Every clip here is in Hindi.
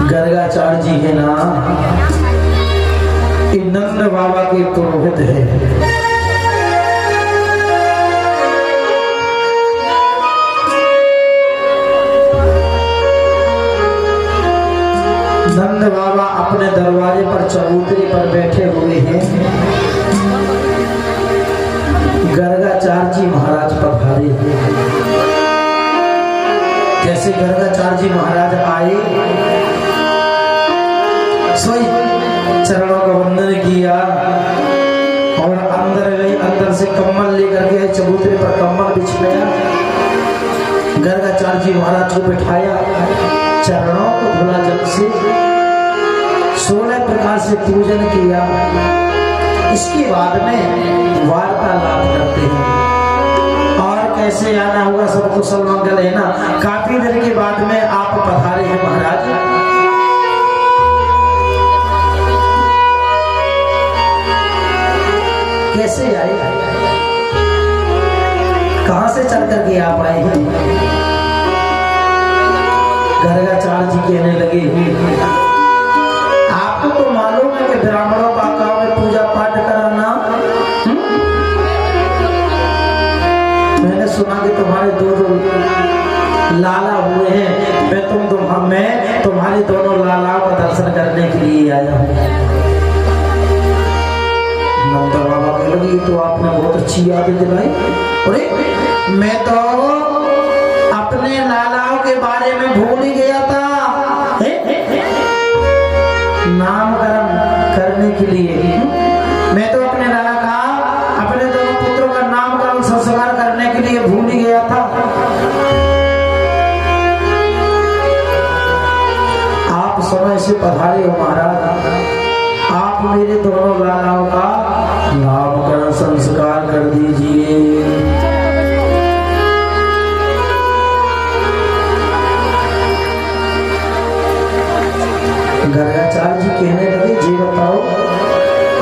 गर्गाचार्य जी है ना, नंद बाबा के पुरोहित है। नंद बाबा अपने दरवाजे पर चबूतरे पर बैठे हुए हैं। गर्गाचार्य जी महाराज पधारे हैं। जैसे गर्गाचार्य जी महाराज आए, सोई चरणों का वंदन किया और अंदर गए। अंदर से कम्बल लेकर के चबूतरे पर कम्बल बिछाया। गर्गाचार्य जी महाराज को बिठाया, चरणों को धुला जल से, 16 प्रकार से पूजन किया। इसके बाद में वार्तालाप करते हैं और कैसे आना होगा, सब कुशल मंगल है ना। काफी देर के बाद में आप पधारे हैं महाराज। कैसे आए, कहां से चल करके आप आए हैं? गर्गाचार्य जी कहने लगे, आपको तो मालूम है कि ब्राह्मणों का काम है पूजा पाठ कराना। मैंने सुना कि तुम्हारे दो लाला हुए हैं, मैं तुम्हारे दोनों लालाओं का दर्शन करने के लिए आया हूँ। नंद बाबा कह लगी, तो आपने बहुत अच्छी याद दिलाई। अरे मैं तो अपने लालाओं के बारे में भूल ही गया था। नामकरण करने के लिए मैं तो अपने लाला का, अपने दोनों पुत्रों का नामकरण संस्कार करने के लिए भूल ही गया था। आप समय से पधारे हो महाराज, आप मेरे दोनों लालाओं का नामकरण संस्कार कर दीजिए। गर्गाचार्य जी कहने लगे, जी बताओ,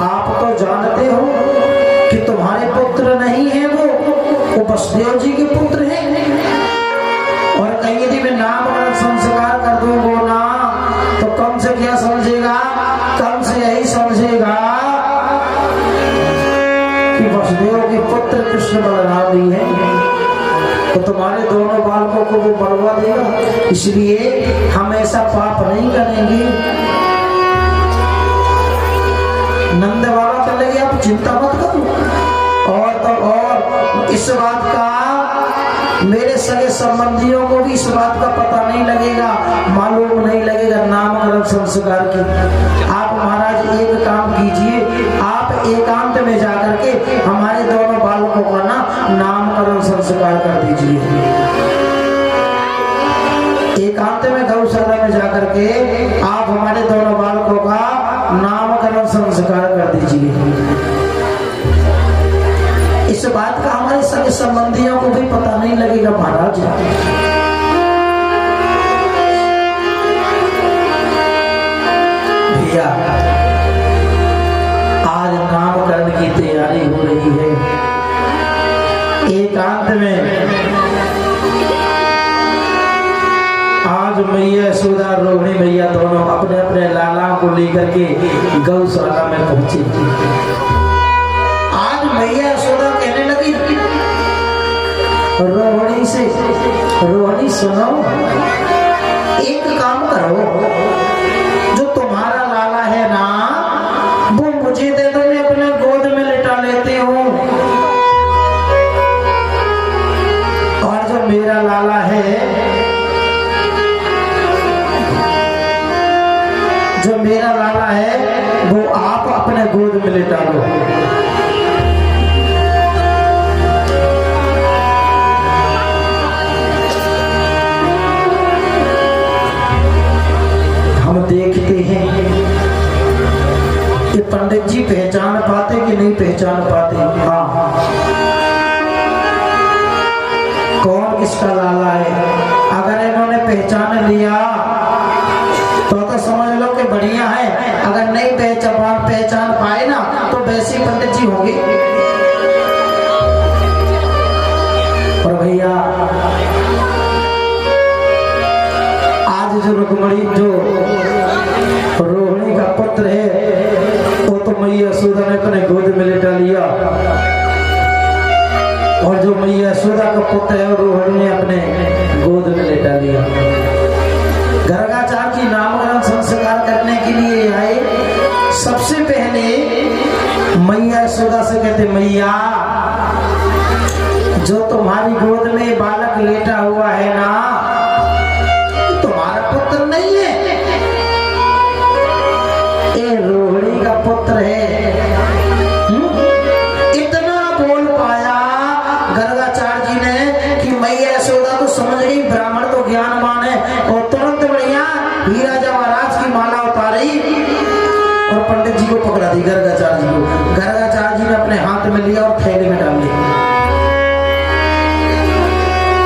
आप तो जानते हो कि तुम्हारे पुत्र नहीं है, वो वसुदेव जी के पुत्र हैं। और कहीं यदि मैं नामकरण संस्कार कर दूंगा ना, तो कम से क्या समझेगा, कम से यही समझेगा कि वसुदेव के पुत्र कृष्ण बलराम ही है, तो तुम्हारे दोनों बालकों को वो बलवा देगा। इसलिए हम ऐसा पाप नहीं करेंगे। नंद बाबा कहने लगे, आप चिंता मत करो। और तो और इस बात का मेरे सगे संबंधियों को भी इस बात का पता नहीं लगेगा, मालूम नहीं लगेगा नामकरण संस्कार की। आप महाराज एक काम कीजिए, आप एकांत में जाकर के हमारे दोनों बालकों का नामकरण संस्कार कर दीजिए। एकांत में गौशाला में जाकर के आप हमारे दोनों बालकों का नामकरण संस्कार कर दीजिए। इस बात का हमारे सगे संबंधियों को भी पता नहीं लगेगा महाराज। मैया आज नामकरण की तैयारी हो रही है। एकांत में आज मैया यशोदा रोहिणी मैया दोनों अपने अपने लाला को लेकर के गौशाला में पहुंची। आज मैया यशोदा कहने लगी रोहिणी से, रोहिणी सुनो, एक काम करो, जो तुम्हारा लाला है ना वो मुझे दे दो, मैं अपने गोद में लिटा लेती हूँ। और जो मेरा लाला है, जो मेरा लाला है वो आप अपने गोद में लिटा लो। हम देखते हैं कि पंडित जी पहचान पाते कि नहीं पहचान पाते। हाँ, कौन किसका लाला है। अगर इन्होंने पहचान लिया तो समझ लो कि बढ़िया है, अगर नहीं पहचान पाए ना तो वैसे पंडित जी होंगे। और भैया आज जो रुक्मणी, जो रोहिणी का पुत्र है, वो तो मैया यशोदा ने अपने गोद में लिटा लिया। और जो मैया यशोदा का पुत्र है रोहिणी ने अपने गोद में लिटा लिया। गर्गाचार्य जी नामकरण संस्कार करने के लिए आए। सबसे पहले मैया यशोदा से कहते, मैया जो तुम्हारी गोद में बालक लेटा हुआ है ना, तुम्हारा पुत्र नहीं है, ये रोहिणी का पुत्र है। इतना बोल पाया गर्गाचार्य जी ने कि मैया यशोदा तो समझ गई ब्राह्मण तो ज्ञानवान है, और तुरंत बढ़िया हीरा जवाहरात की माला उतारी और पंडित जी को पकड़ा दी, गर्गाचार्य जी को। गर्गाचार्य जी ने अपने हाथ में लिया और थैले में डाल दिया।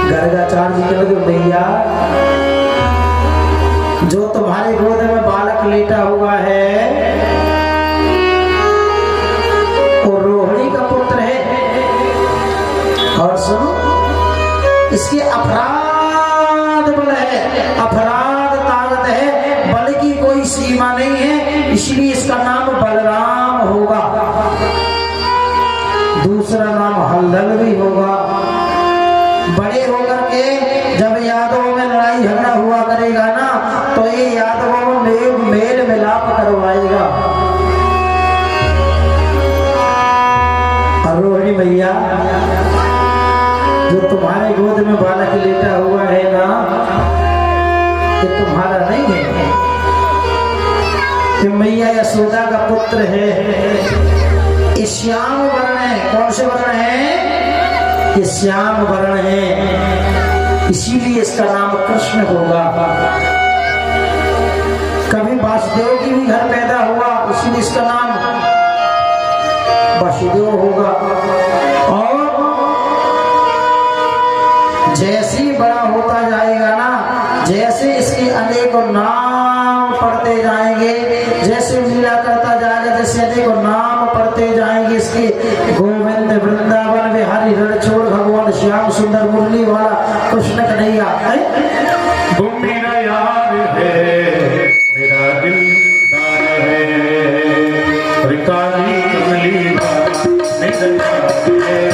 गर्गाचार्य जी कहने लगे, भैया जो तुम्हारे गोद में बालक लेटा हुआ है वो रोहिणी का पुत्र है। और सुनो, इसके अपराध बल है, अपराध ताकत है, बल की कोई सीमा नहीं है, इसलिए इसका नाम बलराम होगा। दूसरा नाम हलदल भी होगा। बड़े होकर के जब यादवों में लड़ाई झगड़ा हुआ करेगा ना तो ये यादवों में मेल मिलाप करवाएगा। और रोहिणी मैया जो तुम्हारे गोद में बालक लेटा हुआ है ना, ये तुम्हारा नहीं है, ये मैया यशोदा का पुत्र है। ये श्याम वर्ण है। कौन से वर्ण है? ये श्याम वर्ण है, इसीलिए इसका नाम कृष्ण होगा। कभी वासुदेव की भी घर पैदा हुआ, इसीलिए इसका नाम वासुदेव होगा। और जैसे ही बड़ा होता जाएगा ना, जैसे इसके अनेकों नाम पढ़ते जाएंगे, जैसे लीला करता जाएगा, जैसे अनेकों नाम पढ़ते जाएंगे इसके, गोविंद वृंदावन बिहारी रणछोड़ भगवान श्याम सुंदर मुरली वाला कृष्ण कन्हैया है। वो मेरा यार है, मेरा दिलदार है, काली कमली मेरा है।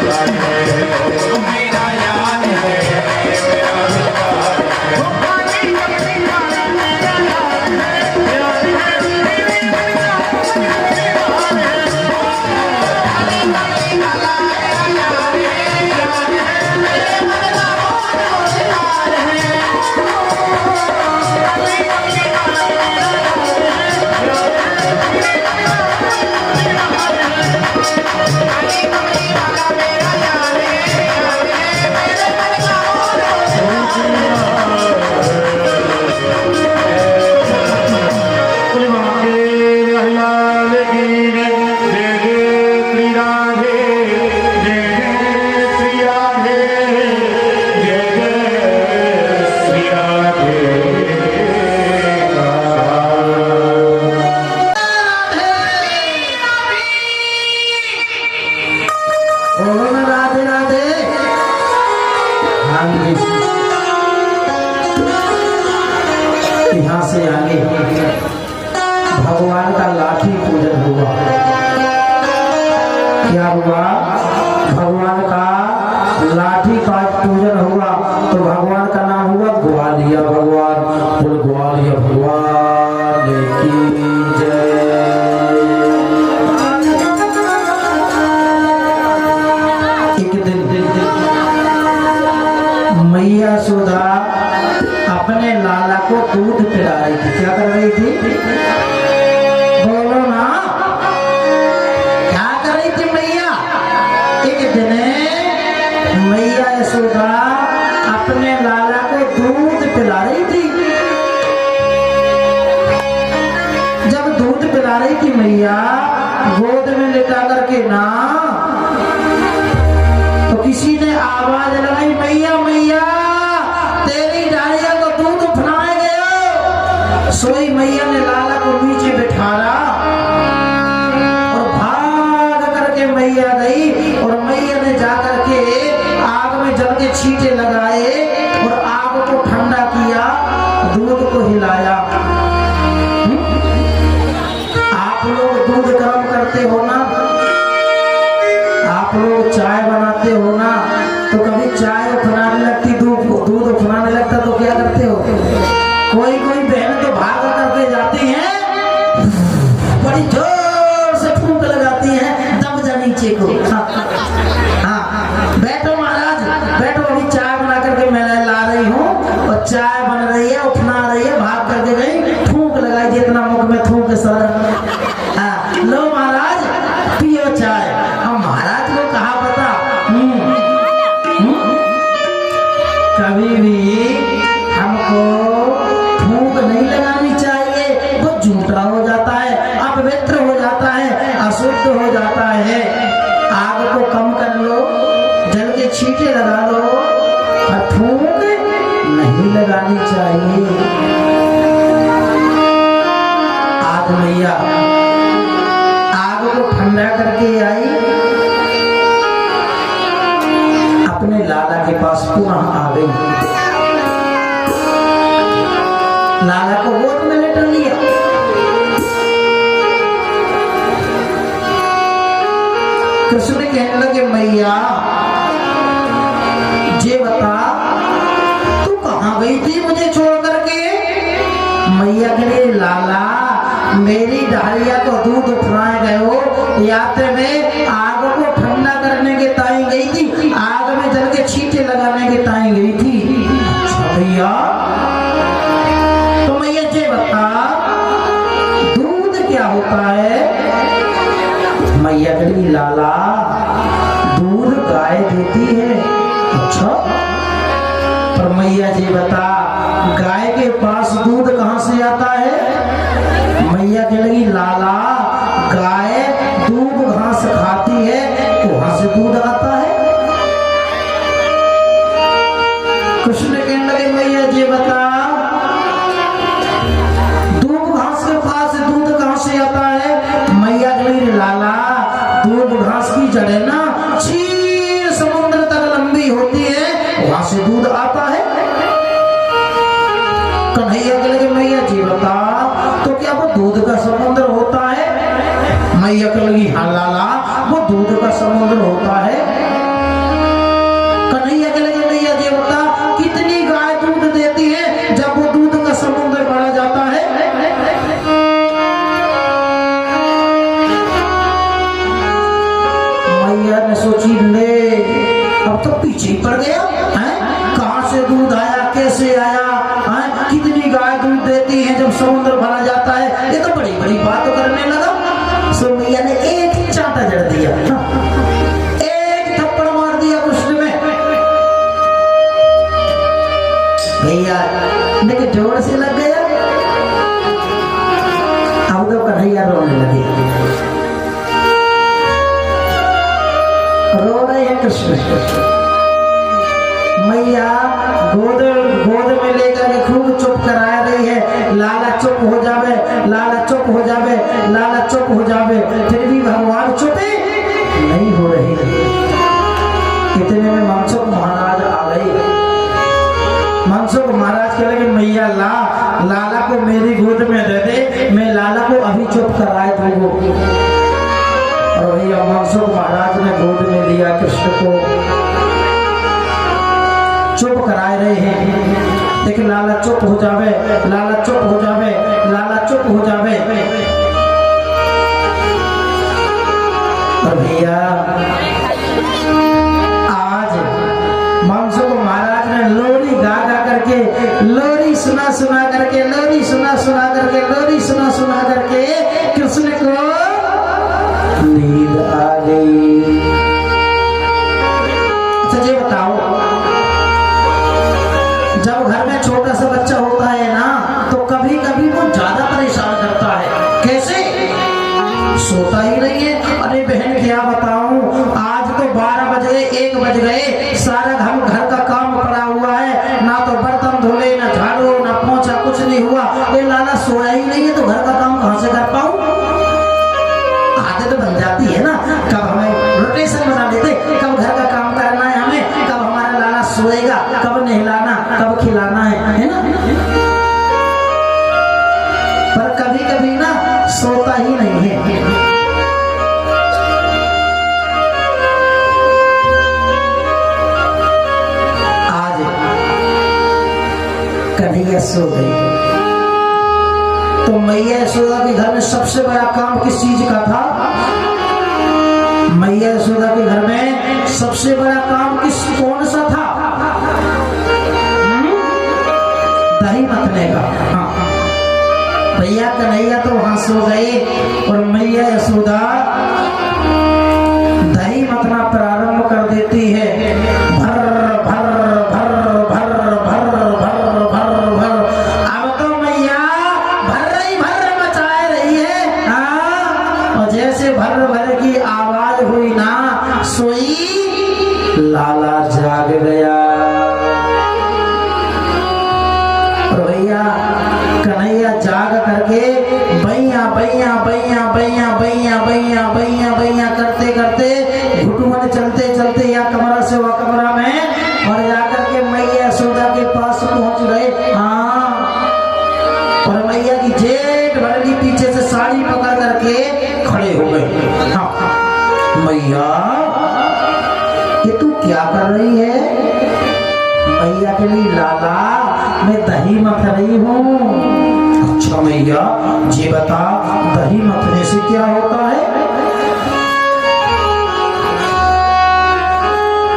यार है मेरा यार है मेरा दिलदार है बोलो ना राधे राधे। आगे यहाँ से आगे भगवान का लाठी पूजन हुआ। क्या हुआ? भगवान का लाठी का पूजन हुआ। तो भगवान का नाम हुआ ग्वालिया भगवान। बोल ग्वालिया भगवान की जय। मैया सुधा अपने लाला को दूध पिला रही थी। क्या कर रही थी? बोलो ना, क्या कर रही थी मैया? एक दिन मैया यशोदा अपने लाला को दूध पिला रही थी। जब दूध पिला रही थी मैया गोद में लेटा करके ना, तो किसी ने आवाज लगाई, मैया मैया तेरी डालिया को दूध उफनाए गए। सोई मैया ने लाला को नीचे बिठाया और भाग करके मैया गई और मैया ने जाकर के आग में जल के छींटे लगाए और आग को ठंडा किया, दूध को हिलाया। आप लोग दूध गर्म करते हो ना, आप लोग चाय बनाते हो ना, तो कभी चाय उफनाने लगती, दूध उफनाने लगता तो क्या करते हो? कोई कोई बहन तो भाग करके जाती हैं, बड़ी जोर से फूंक लगाती हैं, दब जा नीचे को। हाँ, बैठो महाराज बैठो, अभी चाय बना करके मैं ला रही हूँ और चाय बन रही है, उफना रही है, भाग करके गई, फूंक लगाई जितना मुख में थूक सर। हाँ, लो महाराज पियो चाय। हम महाराज को कहा पता कभी भी हमको फूंक नहीं लगानी चाहिए, वो झूठा हो जाता है, अपवित्र हो जाता है, अशुद्ध हो जाता है। आग को कम कर लो, जल के छींटे लगा लो, और फूंक नहीं लगानी चाहिए। आज मैया आग को ठंडा करके आई, अपने लाला के पास पुनः आ गई। लाला को गोद में लेट लिया। कृष्ण कहने लगे, मैया जे बता तू कहाँ गई थी मुझे छोड़ करके? मैया के लिए लाला मेरी डालिया को दूध उफनाए गए हो, यात्रा में आग को ठंडा करने के ताई गई थी, आग में जल के छींटे लगाने के ताई गई थी। भैया तो मैया जे बता दूध क्या होता है? मैया के लिए लाला दूध गाय देती है। अच्छा, पर मैया जी बता गाय के पास दूध कहाँ से आता है? मैया के लगी लाला गाय दूब घास खाती है तो वहां से दूध आता है। कृष्ण कहने लगे, मैया जी बता दूब घास के पास दूध कहाँ से आता है? मैया के लगी लाला दूब घास की जड़ें ना क्षीर समुद्र तक लंबी होती है, वहां से दूध आता है। कन्हैया के लगे, मैया जी बता तो क्या वो दूध का समुद्र होता है? मैया के लगी, हाँ लाला वो दूध का समुद्र होता है। कृष्ण मैया गोद में लेकर के खूब चुप करा रही है। लाला चुप हो जावे, लाला चुप हो जावे, लाला चुप हो जावे, फिर भी भगवान चुपे नहीं हो रही। इतने में मनसुख महाराज आ गए। मनसुख महाराज कह लगे मैया लाला को मेरी गोद में दे दे, मैं लाला को अभी चुप कराए दूंगा। और भैया मनसुख महाराज ने गोद में लिया कृष्ण को, चुप कराए रहे हैं। लेकिन लाला चुप हो जावे, लाला चुप हो जावे, लाला चुप हो जावे। और भैया आज मनसुख महाराज ने लोरी गा करके, लोरी सुना करके, लोरी सुना करके, लोरी सुना करके कृष्ण को नींद आ गई। अच्छा जी बताओ, जब घर में छोटा सा बच्चा होता है ना, तो कभी कभी वो ज्यादा परेशान करता है। कैसे? सोता ही नहीं है। अरे बहन क्या बताऊं, आज तो 12 बज गए, 1 बज गए, सारा घर का काम पड़ा हुआ है, ना तो बर्तन धोले, ना झाड़ू, ना पोंछा, कुछ नहीं हुआ। ये लाला सोया ही नहीं है, तो घर का काम कहां से कर पाऊं? आदत बन जाती है ना, कब हमें रोटेशन बना लेते, कब घर का काम करना है हमें, कब हमारा लाला सोएगा, कब नहलाना, कब खिलाना है ना। पर कभी कभी ना सोता ही नहीं है। आज कन्हैया सो गई, तो मैया यशोदा के घर में सबसे बड़ा काम किस चीज का था? मैया यशोदा के घर में सबसे बड़ा काम कौन सा था? दही मतने का। हाँ, भैया कन्हैया तो वहां सो गए और मैया यशोदा दही मतना प्रारंभ कर देती है। भर भर भर भर भर भर भर भर। अब तो मैया भर मचाए रही है। हाँ, और जैसे भर की आवाज हुई ना, सोई लाला जाग गया। और भैया कन्हैया जाग करके बैया बैया बैया बैया बैया बैया बैया बैया करते करते घुटुमन चलते चलते या कमरा से वह कमरा में, और जाकर के मैया यशोदा के पास पहुंच गए। हाँ, और मैया की जेठ भरली पीछे से साड़ी पकड़ करके खड़े हो गए। हाँ, मैया ये तू क्या कर रही है? मैया के लिए लाला मैं दही मथ रही हूँ। अच्छा मैया जी बता, दही मथने से क्या होता है?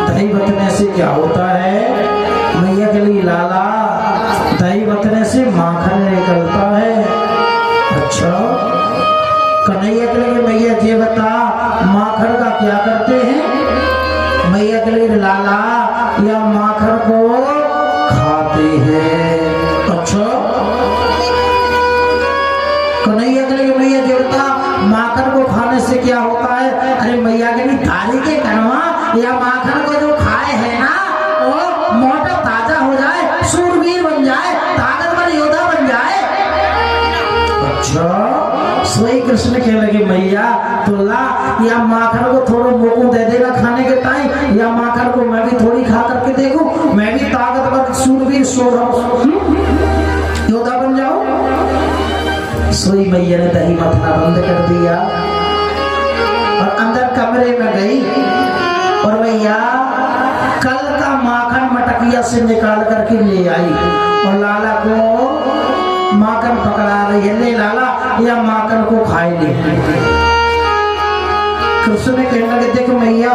दही मथने से क्या होता है? मैया के लिए लाला दही मथने से माखन निकलता है। अच्छा, कन्हैया के लिए मैया जी बता, माखन का क्या करते हैं? मैया के लिए लाला या माखन को खाते हैं। अच्छा, कन्हैया के लिए मैया देवता माखन को खाने से क्या होता है? अरे मैया के लिए थाली के कनवा या माखन को जो खाए है ना, वो मोटा ताजा हो जाए, शूरवीर बन जाए, ताकतवर योद्धा बन जाए। अच्छा, सोई कृष्ण कह लगे मैया तो ला या माखन को थोड़ा मोको दे देगा खाने के टाइम, या माखन को मैं भी थोड़ी खा करके देखूं, मैं भी ताकतवर शूरवीर योद्धा बन जाऊं। सोई मैया ने दही मथना बंद कर दिया और अंदर कमरे में गई, और मैया कल का माखन मटकिया से निकाल करके ले आई और लाला को माखन पकड़ा रही है। ले लाला या माखन को खाए ले। कृष्ण ने कहने लगे देख मैया,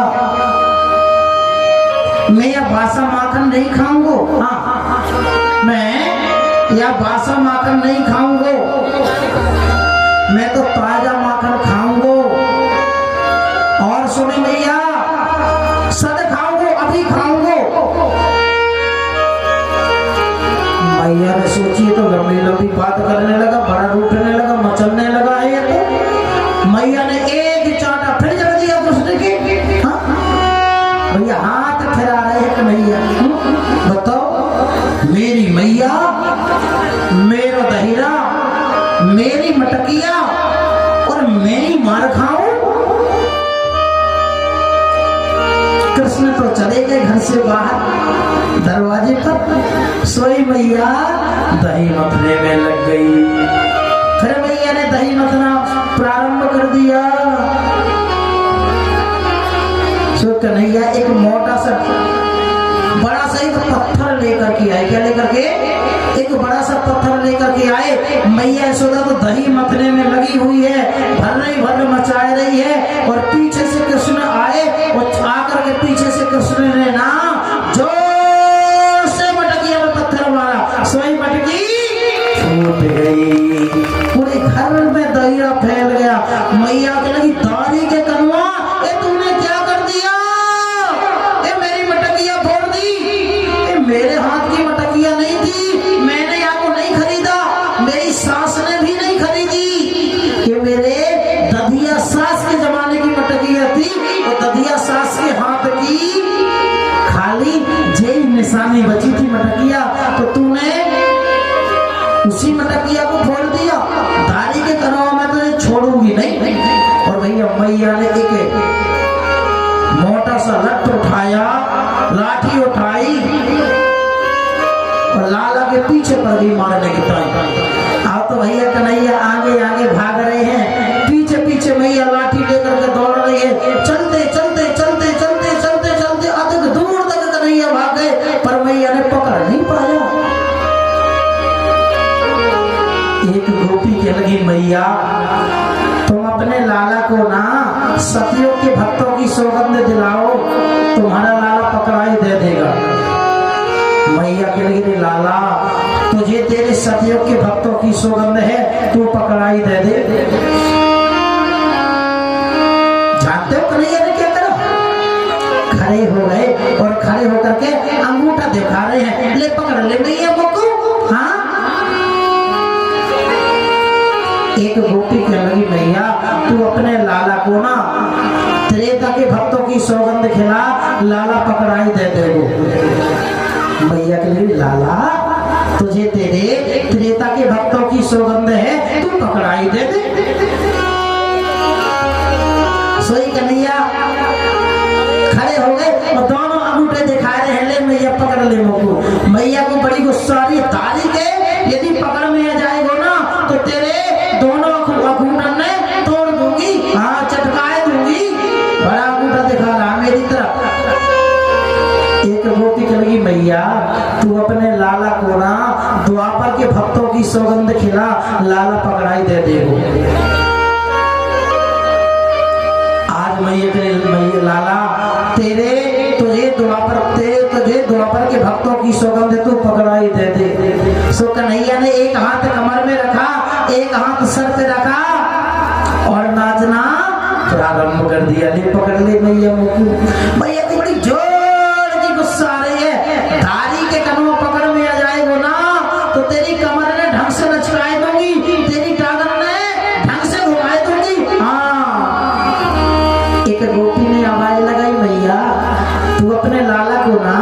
मैं या बासा माखन नहीं खाऊंगा। हाँ, मैं या बासा माखन नहीं खाऊंगा, मैं तो ताजा माखन खाऊंगा। और सुने मैया, सद खाऊंगा, अभी खाऊंगा। मैया ने सोची तो लंबी लंबी बात करने लगा, बड़ा रूठने लगा, मचलने लगा है ये तो। मैया ने एक चाटा फिर जड़ दिया कृष्ण के। हाँ, भैया मटकिया और मैं ही मार खाऊं। कृष्ण तो चले गए घर से बाहर, दरवाजे पर सोई मैया दही मथने में लग गई। फिर मैया ने दही मथना प्रारंभ कर दिया। सो कन्हैया एक मोटा सा बड़ा सा एक पत्थर लेकर के आए। क्या लेकर के? एक बड़ा सा पत्थर लेकर के आए। मैया यशोदा तो दही मथने में लगी हुई है, भर मचा रही है और पीछे से कृष्ण आए और आकर के पीछे से कृष्ण ने ना जोर से मटकिया में पत्थर मारा। सोई मटकी फूट गई, पूरे घर में दहिया फैल गया। मैया के लगी दाढ़ी के कनवा, ए तूने क्या कर दिया? ए मेरी मटकिया फोड़ दी। ए मेरे हाथ की मटकिया नहीं थी, मैंने आपको नहीं खरीदा, मेरी सास ने भी नहीं खरीदी। कि मेरे दधिया सास के जमाने की मटकिया थी, और दधिया सास के हाथ की खाली जेई निशानी बची थी मटकिया, तो तूने उसी मटकिया को फोड़ दिया। दाढ़ी के कनवा में तो छोड़ूंगी नहीं। और भैया मैया ने एक मोटा सा लट्ठ उठाया, लाठी उठाई और लाला के पीछे पर भी मारने की ट्राई। अब तो भैया कन्हैया आगे आगे भाग रहे हैं, पीछे पीछे मैया लाठी लेकर के दौड़ रही है। चलते चलते चलते चलते चलते चलते अधिक दूर तक कन्हैया भाग गए, पर मैया ने पकड़ नहीं पाया। एक गोपी के लगी मैया तुम अपने लाला को ना सतियों के भक्तों की सौगंध दिलाओ, तुम्हारा लाला पकड़ाई दे देगा। मैया के लगी लाला तुझे तेरे सतियों के भक्तों की सौगंध है, तू पकड़ाई दे दे। जानते हो कन्हैया ने क्या करा? खड़े हो गए और खड़े होकर के अंगूठा दिखा रहे हैं, ले पकड़ ले मैया को। हाँ, एक गोपी के लगी मैया तू अपने लाला को ना त्रेता के भक्तों की सौगंध खिला, लाला पकड़ाई दे देगो। मैया के लिए लाला तुझे तेरे त्रेता के भक्तों की सौगंध है, तू पकड़ाई दे दे। सोई कन्हैया खड़े हो गए और दोनों अंगूठे दिखा रहे हैं, ले मैया पकड़ ले मोको। मैया को बड़ी गुस्सा आ रही है, ताली के यदि पकड़ में आ जाएगो ना तो तेरे दोनों अंगूठन ने तोड़ दूंगी, हाँ चटकाए दूंगी। बड़ा अंगूठा दिखा रहा मेरी तरफ। एक गोपी के लगी मैया तू अपने लाला को ना द्वापर के भक्तों की सौगंध खिला, लाला पकड़ाई दे देगो। आज मैया के लाला तुझे द्वापर के भक्तों की सौगंध तू पकड़ाई दे दे। सो कन्हैया ने एक हाथ कमर में रखा, एक हाथ सर पे रखा और नाचना प्रारंभ कर दिया। ले पकड़ ले मैया मुझको। मैया की बड़ी जोर की गुस्सा आ रही है, धारी के कनवा पकड़ में आ जाएगो ना तो तेरी कमर ने ढंग से लचकाए दूंगी, तेरी टांगन ने ढंग से घुमाए दूंगी। हाँ, एक गोपी ने आवाज लगाई, मैया तू अपने लाला को ना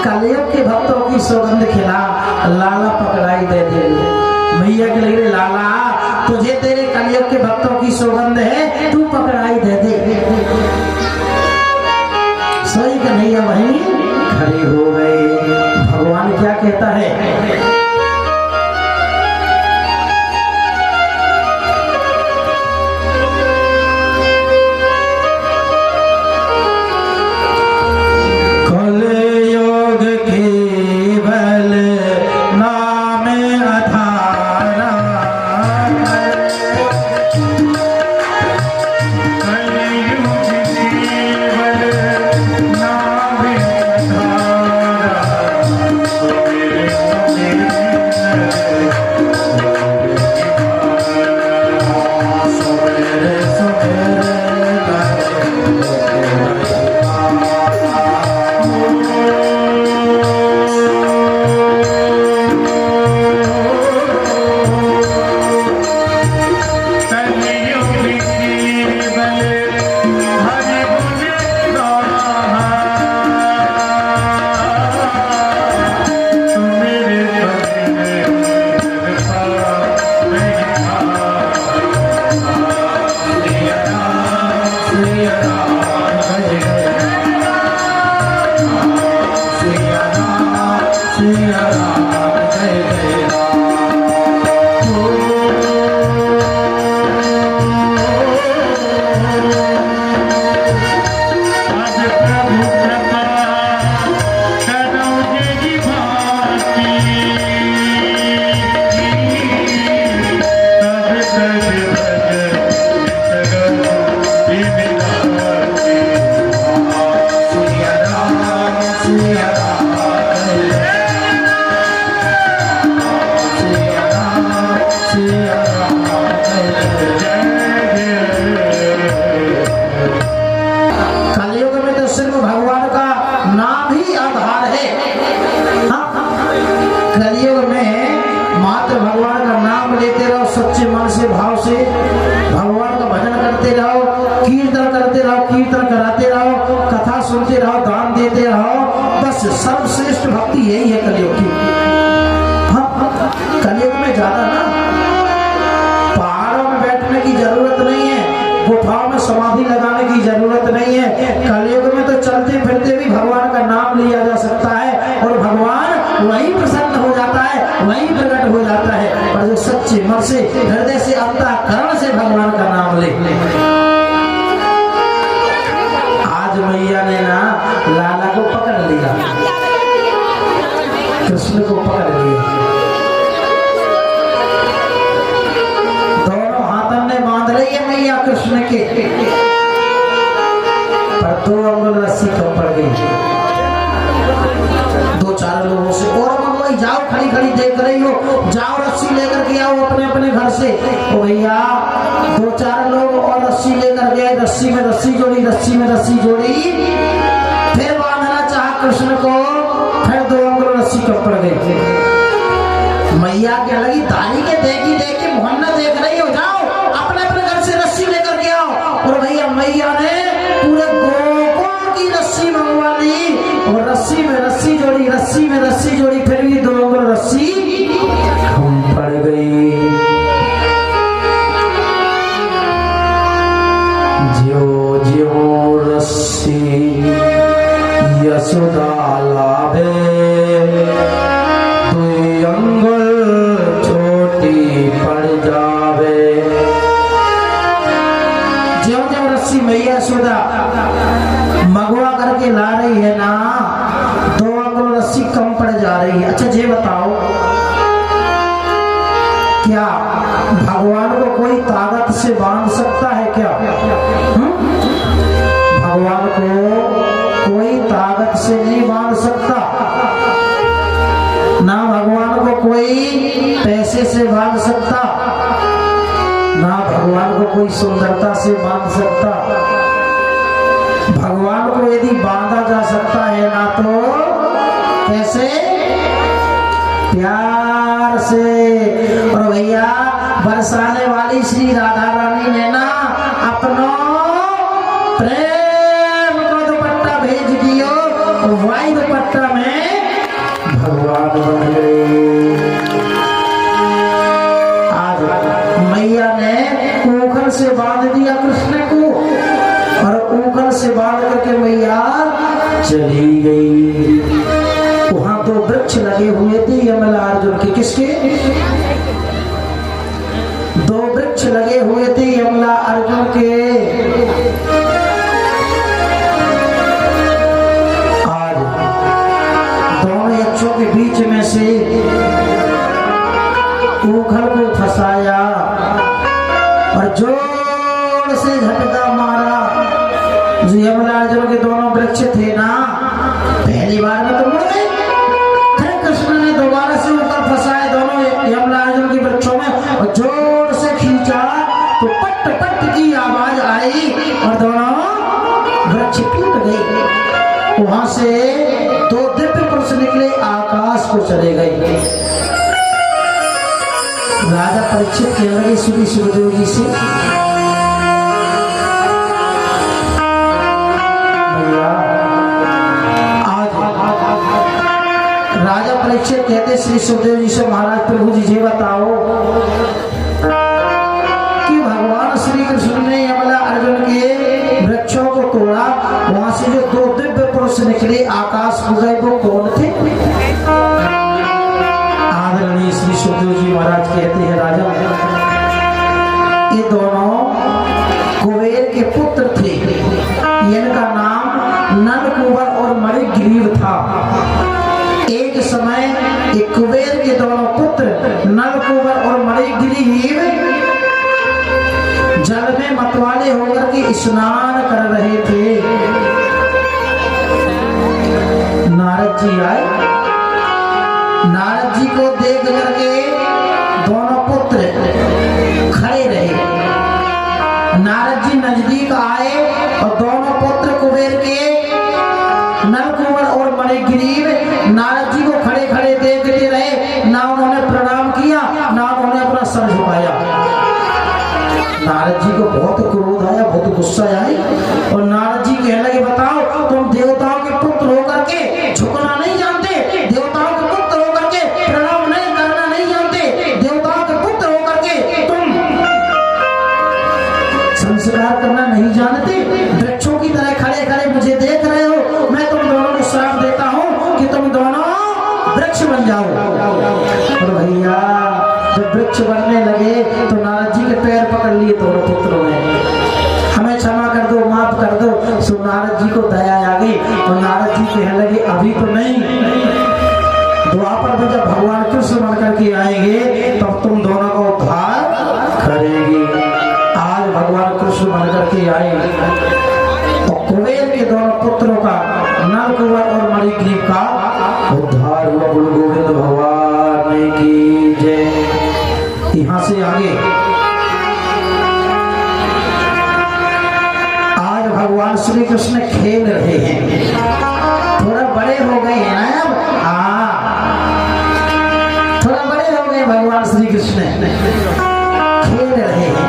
कलयुग के भक्तों की सौगंध खिला, लाला पकड़ाई दे दे। मैया के लिए लाला तुझे तेरे कलयुग के भक्तों की सौगंध है, तू पकड़ाई दे दे। सोई कन्हैया वहीं खड़े हो गए। भगवान क्या कहता है? मेरे सुनते रहो। बस सर्वश्रेष्ठ भक्ति यही है कलयुग की। हाँ, कलयुग में ज्यादा ना पहाड़ों में बैठने की जरूरत नहीं है, गुफाओं में समाधि लगाने की जरूरत नहीं है। कलयुग में तो चलते फिरते भी भगवान का नाम लिया जा सकता है और भगवान वही प्रसन्न हो जाता है, वही प्रकट हो जाता है। और जो सच्चे मन से हृदय से अंतःकरण से भगवान का नाम ले। आज मैया ने ना लाला को पकड़ लिया, कृष्ण को पकड़ लिया, दोनों हाथों ने बांध रही है मैया कृष्ण के, पर 2 अंगुल रस्सी कम पड़ गई। 2-4 लोगों से और मंगवाई, जाओ खड़ी खड़ी देख रही हो, जाओ रस्सी लेकर के आओ अपने अपने घर से। ओ भैया 2-4 लोग और रस्सी लेकर गए, रस्सी में रस्सी जोड़ी, रस्सी में रस्सी जोड़ी, फिर बांधना चाहा कृष्ण को, फिर 2 अंगुल रस्सी कम पड़ गई। मैया क्या लगी ताली के देखी मोहन्ना देख रही हो, जाओ अपने अपने घर से रस्सी लेकर के आओ। और भैया मैया ने पूरे गोकुल की रस्सी मंगवा ली और रस्सी में रस्सी जोड़ी, रस्सी में रस्सी जोड़ी, फिर भी 2 अंगुल रस्सी कम पड़ गई। ज्यो ज्यो रस्सी यशोदा लाभे, 2 अंगुल छोटी पड़ जावे। ज्यो ज्यो रस्सी मैया यशोदा मगवा करके ला रही है ना, 2 अंगुल रस्सी कम पड़ जा रही है। अच्छा ये बताओ, क्या भगवान को कोई ताकत से बांध सकता है क्या? भगवान को कोई ताकत से नहीं बांध सकता, ना भगवान को कोई पैसे से बांध सकता, ना भगवान को कोई सुंदरता से बांध सकता। भगवान को यदि बांधा जा सकता है ना तो कैसे? प्यार से। और भैया बरसाने वाली श्री राधा रानी ने ना अपनो प्रेम को दुपट्टा भेज दियो, वाई दुपट्टा में भगवान बन गए। आज मैया ने ऊखल से बांध दिया कृष्ण को और ऊखल से बांध करके मैया चली गई। वहां 2 वृक्ष लगे हुए थे यमला अर्जुन के। किसके? 2 वृक्ष लगे हुए थे यमला अर्जुन के। आज दोनों यक्षों के बीच में से ऊखल को फंसाया और जोर से झटका मारा। जो यमला अर्जुन के दोनों वृक्ष थे ना, पहली बार में तो मुड़ गए, फिर कृष्ण ने दोबारा से ऊपर फंसाए दोनों यमला अर्जुन के वृक्षों में और जोर से खींचा तो पट पट की आवाज आई और दोनों वृक्ष टूट गए। वहां से 2 दिव्य पुरुष निकले, आकाश को चले गए। राजा परीक्षित कहने लगे श्री सुखदेव जी से, राजा परीक्षित कहते श्री सुखदेव जी से, महाराज प्रभु जी ये बताओ कि भगवान श्री कृष्ण ने यमला अर्जुन के वृक्षों को तोड़ा, वहां से जो 2 दिव्य पुरुष निकले आकाश को गए, वो कौन थे? आदरणीय श्री सुखदेव जी महाराज कहते हैं, राजा ये दोनों कुबेर के पुत्र थे। इनका नाम नलकूबर और मणिग्रीव था। एक समय एक कुबेर के दोनों पुत्र नलकूबर और मणिग्रीव जल में मतवाले होकर के स्नान कर रहे थे। नारद जी आए, नारद जी को देख करके दोनों पुत्र खड़े रहे। नारद जी नजदीक आए और दोनों पुत्र कुबेर के नलकूबर और मणिग्रीव नारद जी को खड़े खड़े देखते रहे, ना उन्होंने प्रणाम किया ना उन्होंने अपना सर झुकाया। नारद जी को बहुत क्रोध आया, बहुत गुस्सा आया और नारद जी कहने लगे, बताओ तुम देवताओं के पुत्र होकर वृक्ष बन जाओ। और भैया जब वृक्ष बनने लगे तो नारद जी के पैर पकड़ लिए दोनों पुत्रों ने, हमें क्षमा कर दो, माफ कर दो। सो नारद जी को दया आ गई और नारद जी कहने लगे अभी तो नहीं, द्वापर में जब भगवान कृष्ण बन करके आएंगे तब तुम दोनों का उद्धार करेंगे। आज भगवान कृष्ण बन करके आए और कुबेर के दोनों पुत्रों का, नल कुंवर और मणिग्रीव का उद्धार हुआ। गुरु गोविंद भगवान की जय। यहाँ से आगे आज भगवान श्री कृष्ण खेल रहे हैं, थोड़ा बड़े हो गए हैं ना अब, थोड़ा बड़े हो गए भगवान श्री कृष्ण, खेल रहे हैं।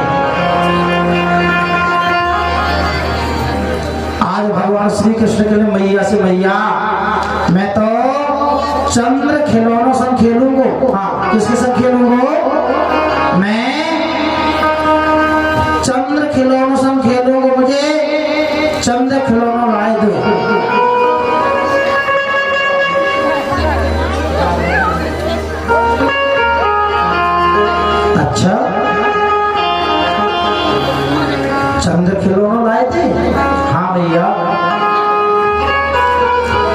आज भगवान श्री कृष्ण के लिए मैया से, मैया मैं तो चंद्र खिलौनों संग खेलूंगा। हाँ, किसके संग खेलूंगा? मैं चंद्र खिलौनों संग खेलूंगा, मुझे चंद्र खिलौनों लाए दो। अच्छा, चंद्र खिलौनों लाए थे? हाँ भैया।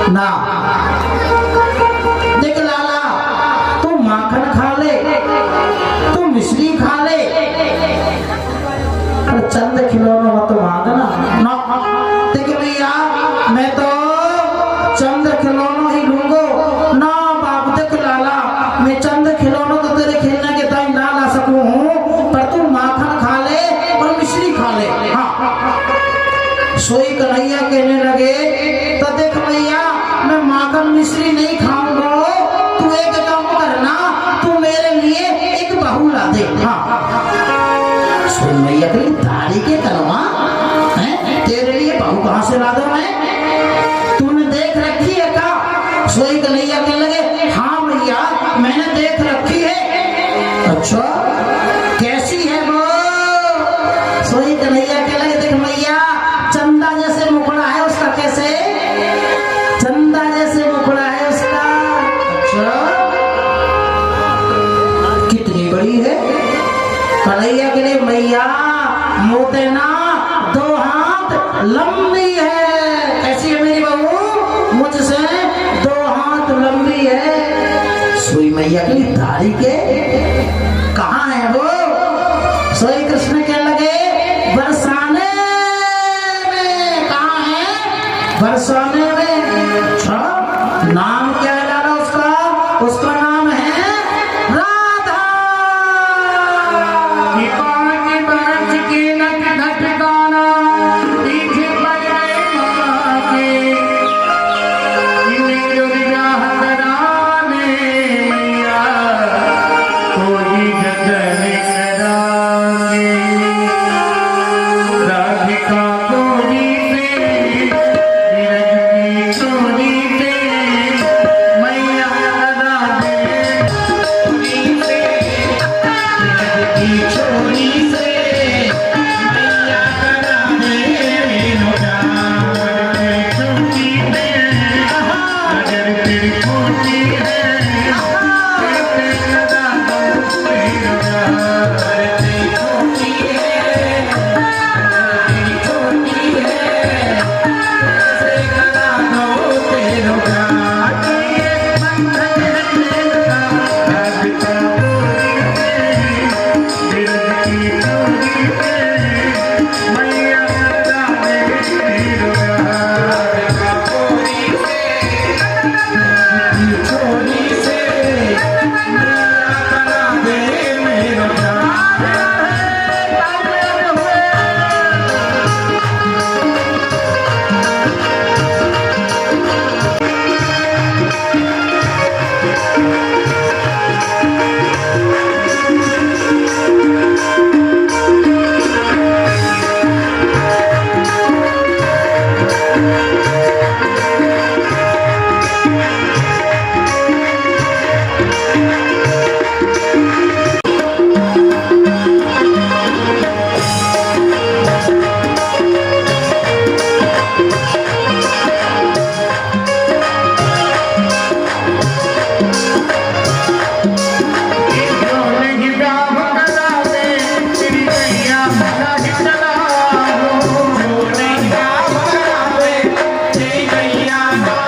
ना देख लाला, तू माखन खा ले, तू मिश्री खा ले, पर चंद्र खिलौनों मत मांगना ना। देख भैया मैं तो चंद्र खिलौनों ही लूंगो ना। बाप देख लाला, मैं चंद्र खिलौनों तो तेरे खेलने के टाइम ना ला सकूं हूँ, पर तू माखन खा ले और मिश्री खा ले। हाँ, सोई कन्हैया कहने लगे तो देख भैया मैं माखन मिश्री नहीं खाऊंगा, तू एक काम करना, तू मेरे लिए एक बहू ला दे। हाँ, सोई मैया कही दाढ़ी के कलवा है, तेरे लिए बहू कहाँ से ला दो मैं, तूने देख रखी है क्या? सोई कन्हैया कहने लगे हाँ भैया मैंने देख रखी है। अच्छा कैसी है वो? सोई कन्हैया कहने लगे देख भैया चंदा जैसे मुखड़ा है उसका। कैसे? चंदा जैसे मुखड़ा है उसका। अच्छा कितनी बड़ी है? कन्हैया के लिए मैया मोतेना 2 हाथ लंबी है। कैसी है मेरी बहू? मुझसे 2 हाथ लंबी है। सोई मैया की दाढ़ी के कहाँ है वो? सोई कृष्ण कहने लगे बरसाने में। कहाँ है? बरसाने में। अच्छा नाम क्या है लाला उसका? उसका नाम है राधा। पाँच बरस की नट नटकाना पीछे पड़ गए माँ के, इन्हें रुक जा हराने मैया कोई जतन करागे। राधिका गोरी से विरज की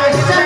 Oh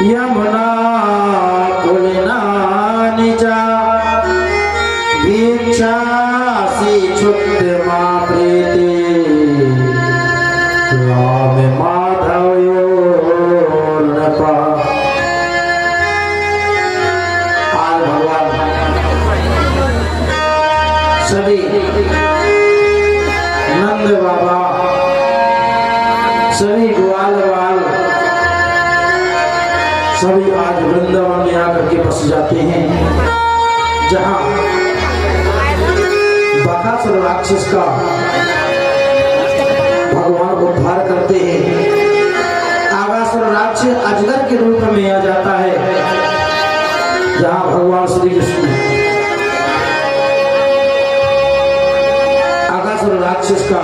यमुना कुलना निजा भिक्षा सी छुट माँ प्रीति राम माधव नपा। आज भगवान सभी नंद बाबा सभी ग्वाल वाल सभी आज वृंदावन में आकर के बस जाते हैं, जहां बकासुर राक्षस का भगवान उद्धार करते हैं। आगासुर राक्षस अजगर के रूप में आ जाता है, जहां भगवान श्री कृष्ण आगासुर राक्षस का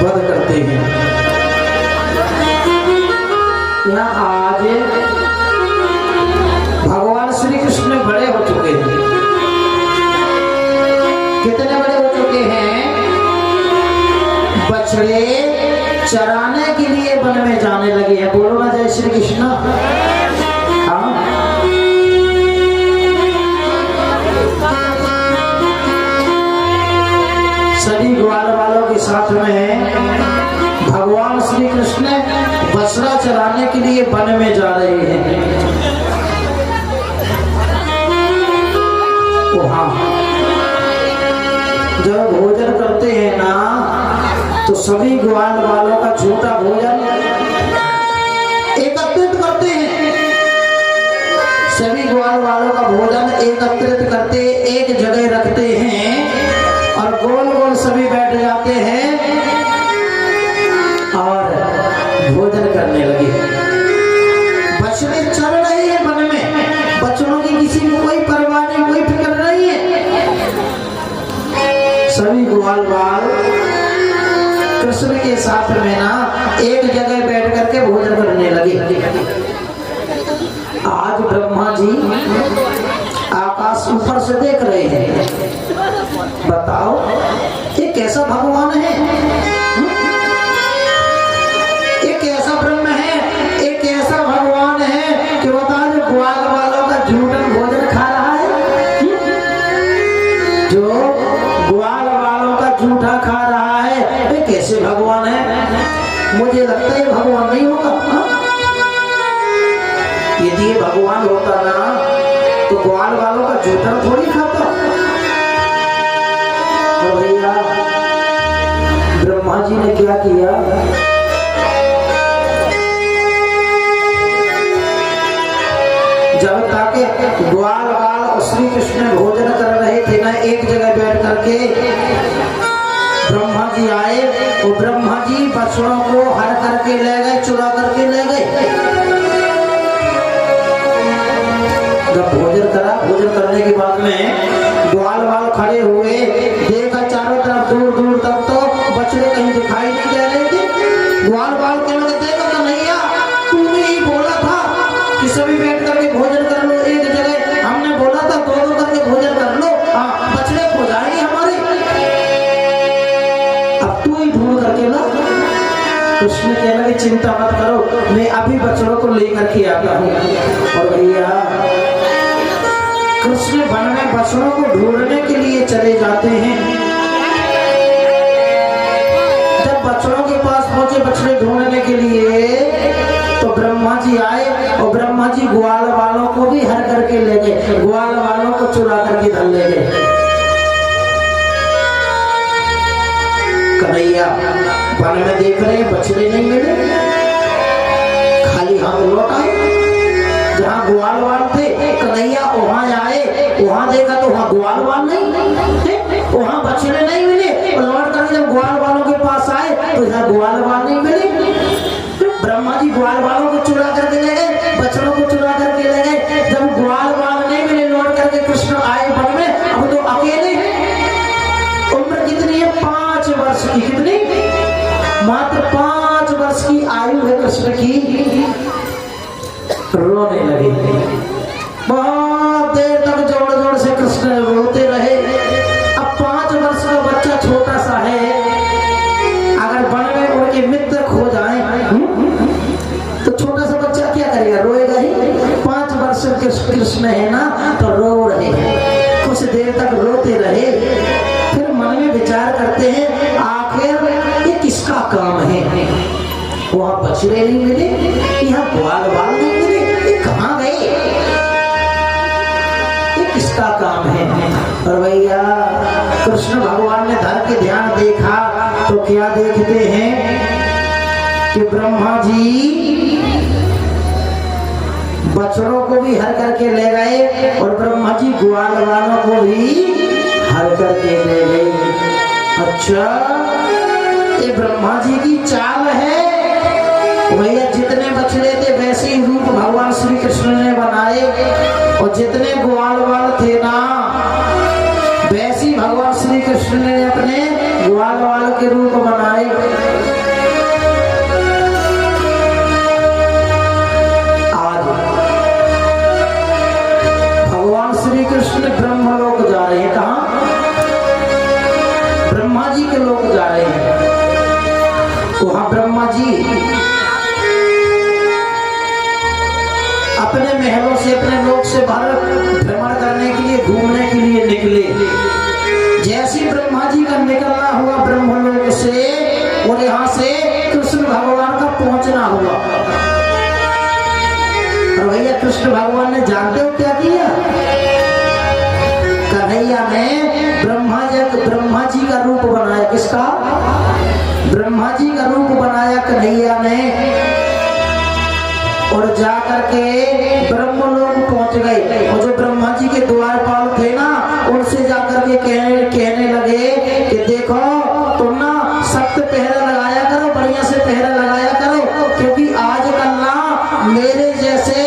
वध करते हैं। यहाँ आज भगवान श्री कृष्ण बड़े हो चुके हैं। कितने बड़े हो चुके हैं? बछड़े चराने के लिए वन में जाने लगे हैं। बोलो ना जय श्री कृष्ण। हाँ, सभी ग्वाल वालों के साथ में भगवान श्री कृष्ण बछड़ा चराने के लिए वन में जा रहे हैं। वहां जब भोजन करते हैं ना, तो सभी ग्वाल वालों का छोटा भोजन एकत्रित करते हैं। सभी ग्वाल वालों का भोजन एकत्रित करते एक जगह रखते हैं और गोल गोल सभी बैठ जाते हैं और भोजन करने लगे। बछड़े चल रहे हैं वन में, बछड़ों की किसी को कोई परवाह नहीं, कोई फिक्र नहीं है। सभी ग्वाल वाल कृष्ण के साथ में ना एक जगह बैठ करके भोजन करने लगे। आज ब्रह्मा जी आकाश ऊपर से देख रहे हैं। बताओ ये कैसा भगवान है, ये कैसा ब्रह्म है, ये कैसा भगवान है कि बता जो ग्वाल वालों का झूठन भोजन खा रहा है, जो ग्वाल वालों का झूठा खा रहा है, ये कैसे भगवान है? मुझे लगता है भगवान नहीं होगा। यदि ये भगवान होता ना तो ग्वाल वालों का झूठा थोड़ी खाता। तो भैया ब्रह्मा जी ने क्या किया? जब तक ग्वाल वाल और श्री कृष्ण भोजन कर रहे थे ना एक जगह बैठ करके, ब्रह्मा जी आए और ब्रह्मा जी बछड़ों को हर करके ले गए, चुरा करके ले गए। जब भोजन करा, भोजन करने के बाद में ग्वाल वाल खड़े हुए, देखा चारों तरफ दूर दूर तक तो बछड़े कहीं दिखाई नहीं दे रहे थे। ग्वाल वाल कहने लगे, देखो कन्हैया तूने ही बोला था कि सभी बैठ करके भोजन कर लो एक जगह, हमने बोला था दो दो करके भोजन कर लो, बछड़े खो जाएंगे हमारे, अब तू ही ढूंढ करके ला। कृष्ण कहने लगे चिंता मत करो, मैं अभी बछड़ों को लेकर के आता हूँ। और भैया कृष्ण वन में बछड़ों को ढूंढने के लिए चले जाते हैं। जब बछड़ों के पास पहुंचे बछड़े ढूंढने के लिए, तो ब्रह्मा जी आए और ब्रह्मा जी ग्वाल वालों को भी हर करके ले गए, ग्वाल वालों को चुरा करके धर ले गए। कन्हैया वन में देख रहे हैं बछड़े नहीं मिले, खाली हाथ लौट आए। जहाँ ग्वाल वाल थे कन्हैया वहां आए, वहां देखा तो वहां ग्वाल वाल नहीं, वहां बछड़े नहीं मिले। और लौट कर जब ग्वाल वालों के पास आए तो यहाँ ग्वाल वाल नहीं मिले। ब्रह्मा जी ग्वाल वालों को चुरा करके ले गए, बछड़ों को चुरा करके ले गए। जब ग्वाल वाल नहीं मिले, लौट करके कृष्ण आए वन में। अब तो अकेले उम्र कितनी है? 5 वर्ष की। कितनी? मात्र 5 वर्ष की आयु है कृष्ण की। रोने लगे, बहुत देर तक जोर जोर से कृष्ण रोते रहे। अब 5 वर्ष का बच्चा छोटा सा है, अगर वन में उनके मित्र खो जाए तो छोटा सा बच्चा क्या करेगा? कृष्ण है ना तो रो रहे हैं। कुछ देर तक रोते रहे, फिर मन में विचार करते हैं आखिर ये किसका काम है। वहां बछड़े नहीं मिले, यहाँ ग्वाल बाल नहीं मिले, ये कहाँ गए, ये किसका काम है। और भैया कृष्ण भगवान ने धर के ध्यान देखा तो क्या देखते हैं कि ब्रह्मा जी बछड़ों को भी हर करके ले गए और ब्रह्मा जी ग्वाल वालों को भी हर करके ले गए। अच्छा, ये ब्रह्मा जी की चाल है। भैया जितने बछड़े थे वैसे ही रूप भगवान श्री कृष्ण ने बनाए, और जितने ग्वाल वाल थे ना वैसे ही भगवान श्री कृष्ण ने अपने ग्वाल वाल के रूप बनाए। आज भगवान श्री कृष्ण ब्रह्मलोक जा रहे हैं। कहाँ? ब्रह्मा जी के लोक जा रहे हैं। वहां ब्रह्मा जी अपने महलों से, अपने लोक से बाहर भ्रमण करने के लिए, घूमने के लिए निकले। जैसे ब्रह्मा जी का निकलना हुआ ब्रह्मलोक से और यहाँ से कृष्ण भगवान का पहुंचना हुआ। और भैया कृष्ण भगवान ने जानते हो क्या किया? कन्हैया ने ब्रह्मा जी का रूप बनाया। किसका? ब्रह्मा जी का रूप बनाया कन्हैया ने, और जाकर के ब्रह्मलोक पहुंच गए। और जो ब्रह्मा जी के द्वारपाल थे ना उनसे जाकर के कहने लगे कि देखो तुम ना सख्त पहरा लगाया करो, बढ़िया से पहरा लगाया करो, क्योंकि आजकल ना मेरे जैसे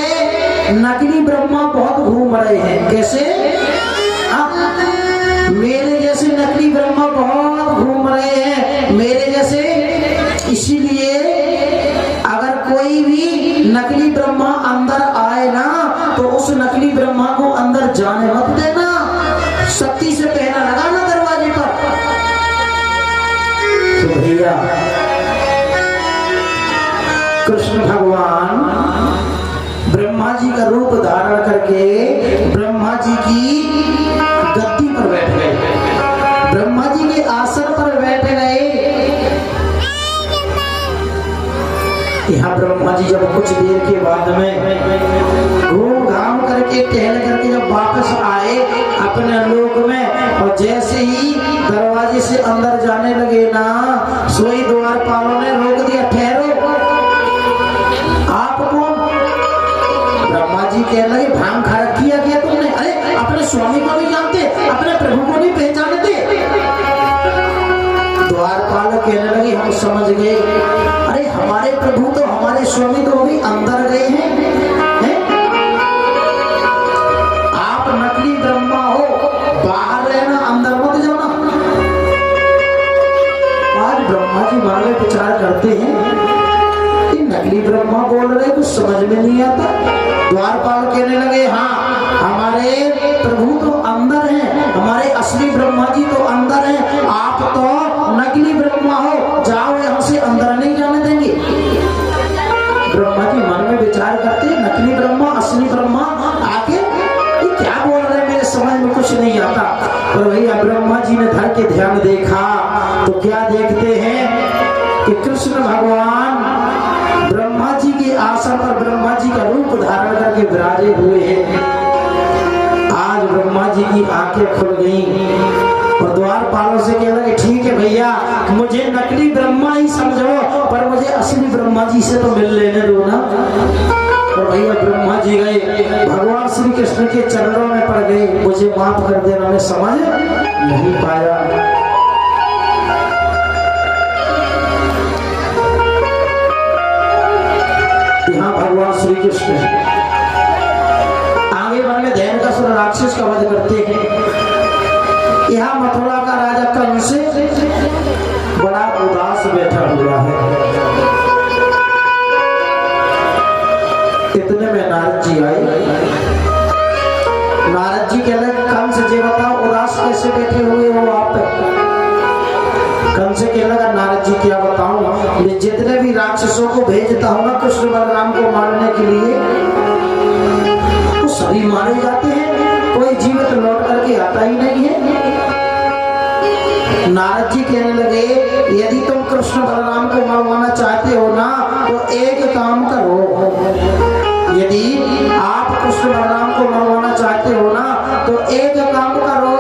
नकली ब्रह्मा बहुत घूम रहे हैं। कैसे? मेरे जैसे नकली ब्रह्मा बहुत घूम रहे हैं, मेरे जैसे। इसीलिए अगर कोई भी नकली ब्रह्मा अंदर आए ना तो उस नकली ब्रह्मा को अंदर जाने मत देना, सख्ती से पहरा लगाना दरवाजे पर। तो भैया कृष्ण भगवान ब्रह्मा जी का रूप धारण करके ब्रह्मा जी की गद्दी पर बैठ गए, ब्रह्मा जी के आसन पर बैठ गए। यहाँ ब्रह्मा जी जब कुछ देर के बाद में घूम घाम करके टहल करके जब वापस आए अपने लोक में, और जैसे ही दरवाजे से अंदर जाने लगे ना सोई द्वारपालों ने रोक दिया। ठहरो, आप कौन? ब्रह्मा जी कहने लगे भांग खा रखी है क्या तुमने? अरे अपने स्वामी को नहीं जानते, अपने प्रभु को नहीं पहचानते? द्वारपाल कहने लगे हम समझ गए, अरे हमारे प्रभु तो, हमारे स्वामी तो अभी अंदर गए हैं, आप नकली ब्रह्मा हो, बाहर रहना, अंदर मत जाना। आज ब्रह्मा जी मन में विचार करते हैं कि नकली ब्रह्मा बोल रहे, कुछ समझ में नहीं आता। द्वारपाल कहने लगे हाँ हमारे प्रभु तो अंदर हैं, हमारे असली ब्रह्मा जी तो अंदर हैं, आप तो नकली ब्रह्मा हो, जाओ यहाँ से, अंदर नहीं जाने देंगे। ब्रह्मा जी मन में विचार करते, नकली ब्रह्मा असली ब्रह्मा आके ये क्या बोल रहे, मेरे समझ में कुछ नहीं आता। और भैया ब्रह्मा जी ने धर के ध्यान देखा तो क्या देखते हैं कि कृष्ण भगवान ब्रह्मा जी के आसन पर ब्रह्मा जी का रूप धारण करके विराजे हुए हैं। आज ब्रह्मा जी की आंखें खुल गई और द्वारपालों से कह लगे ठीक है भैया, मुझे नकली ब्रह्मा ही समझो पर मुझे असली ब्रह्मा जी से तो मिल लेने दो ना। और भैया ब्रह्मा जी गए, भगवान श्री कृष्ण के चरणों में पड़ गए, मुझे माफ कर देना, मैं समझ नहीं पाया। यहाँ भगवान श्री कृष्ण आगे बढ़ में दैनकासुर राक्षस का वध करते हैं। यहाँ मथुरा का राजा कंस बड़ा उदास बैठा हुआ है। इतने में नारद जी आए। नारद जी कहने कंस जी बताओ उदास कैसे बैठे हुए हो आप? कंस कहने लगा नारद जी क्या बताऊं, मैं जितने भी राक्षसों को भेजता हूं ना कृष्ण बलराम को मारने के लिए, वो सभी पता ही नहीं है। नारद जी कहने लगे यदि तुम कृष्ण बलराम को मरवाना चाहते हो ना तो एक काम करो, यदि आप कृष्ण बलराम को मरवाना चाहते हो ना तो एक काम करो,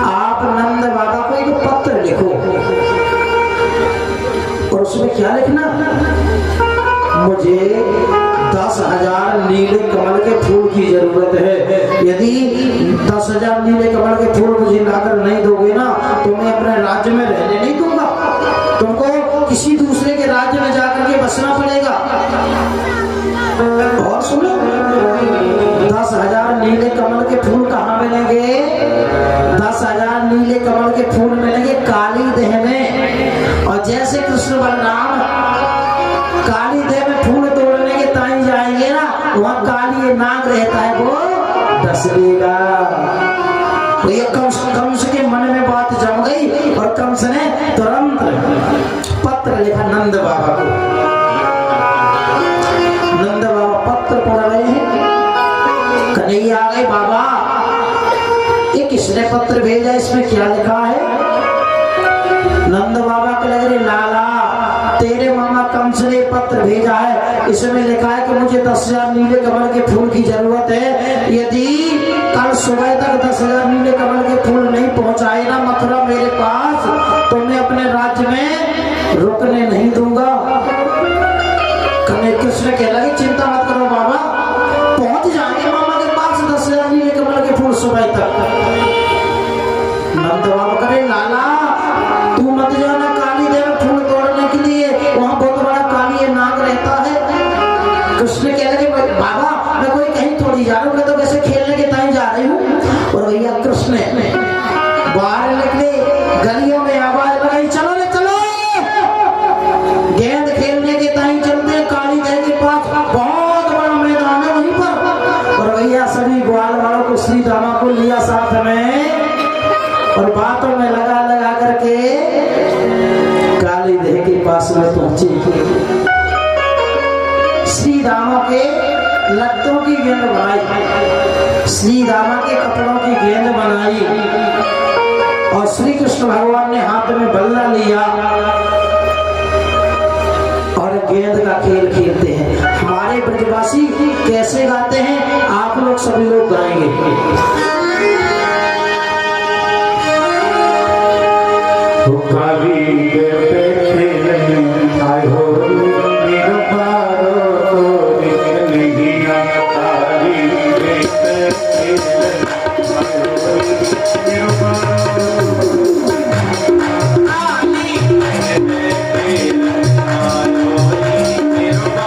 आप नंद बाबा को एक पत्र लिखो और उसमें क्या लिखना, मुझे 10,000 नीले कमल के फूल की जरूरत है, यदि 10,000 नीले कमल के फूल मुझे लाकर नहीं दोगे ना तो मैं अपने राज्य में रहने नहीं दूंगा, तुमको किसी दूसरे के राज्य में जाकर के बसना पड़ेगा। और सुनो, 10,000 नीले कमल के फूल कहाँ मिलेंगे, 10,000 नीले कमल के फूल मिलेंगे काली देह में। और जैसे कृष्ण बलराम काली देह में फूल तोड़ने के ताई जाएंगे ना, वहाँ काली नाग रहता है वो डस लेगा। तो ये कंस के मन में बात जम गई और कंस ने तुरंत पत्र लिखा नंद बाबा को। नंद बाबा पत्र पढ़ रहे हैं, कन्हैया आ गए, बाबा ये किसने पत्र भेजा, इसमें क्या लिखा है। नंद बाबा के लग रहे, लाला तेरे मामा कंस ने पत्र भेजा है, इसमें लिखा है कि मुझे 10,000 नीले कमल के फूल की जरूरत है, यदि कल सुबह तक 10,000 नीले कमल के फूल नहीं पहुंचाए ना मथुरा मेरे पास तो मैं अपने राज्य में रुकने नहीं दूंगा। कृष्ण कह लगे चिंता मत करो बाबा, पहुंच जाएंगे मामा के पास 10,000 नीले कमल के फूल सुबह तक। नंद बाबा करे, लाला तू मत जाना काली देव फूल तोड़ने के लिए, वहां बहुत बड़ा काली नाग रहता है। कृष्ण कह लगे, बाबा मैं कोई कहीं थोड़ी जा रहा हूँ, मैं तो वैसे खेलने के टाइम जा रही हूँ। और भैया कृष्ण बाहर निकले, गलियों में आवाज लगाई, चलो रे चलो, गेंद खेलने के टाइम चलते काली देव के पास, बहुत बड़ा मैदान है वहीं पर। और भैया सभी ग्वाल वालों को श्री रामा को लिया साथ में और बातों में लगा लगा करके काली देह के पास में पहुंचे। श्री रामा के लट्टों की गेंद बनाई, श्री रामा के कपड़ों की गेंद बनाई और श्री कृष्ण भगवान ने हाथ में बल्ला लिया और गेंद का खेल खेलते हैं। हमारे ब्रजवासी कैसे गाते हैं आप लोग सभी लोग गाएंगे। काली के खेलने आए हो मेरा पारो तो निकलिया, काली के खेलने आए हो मेरा पारो, काली के खेलने आए हो मेरा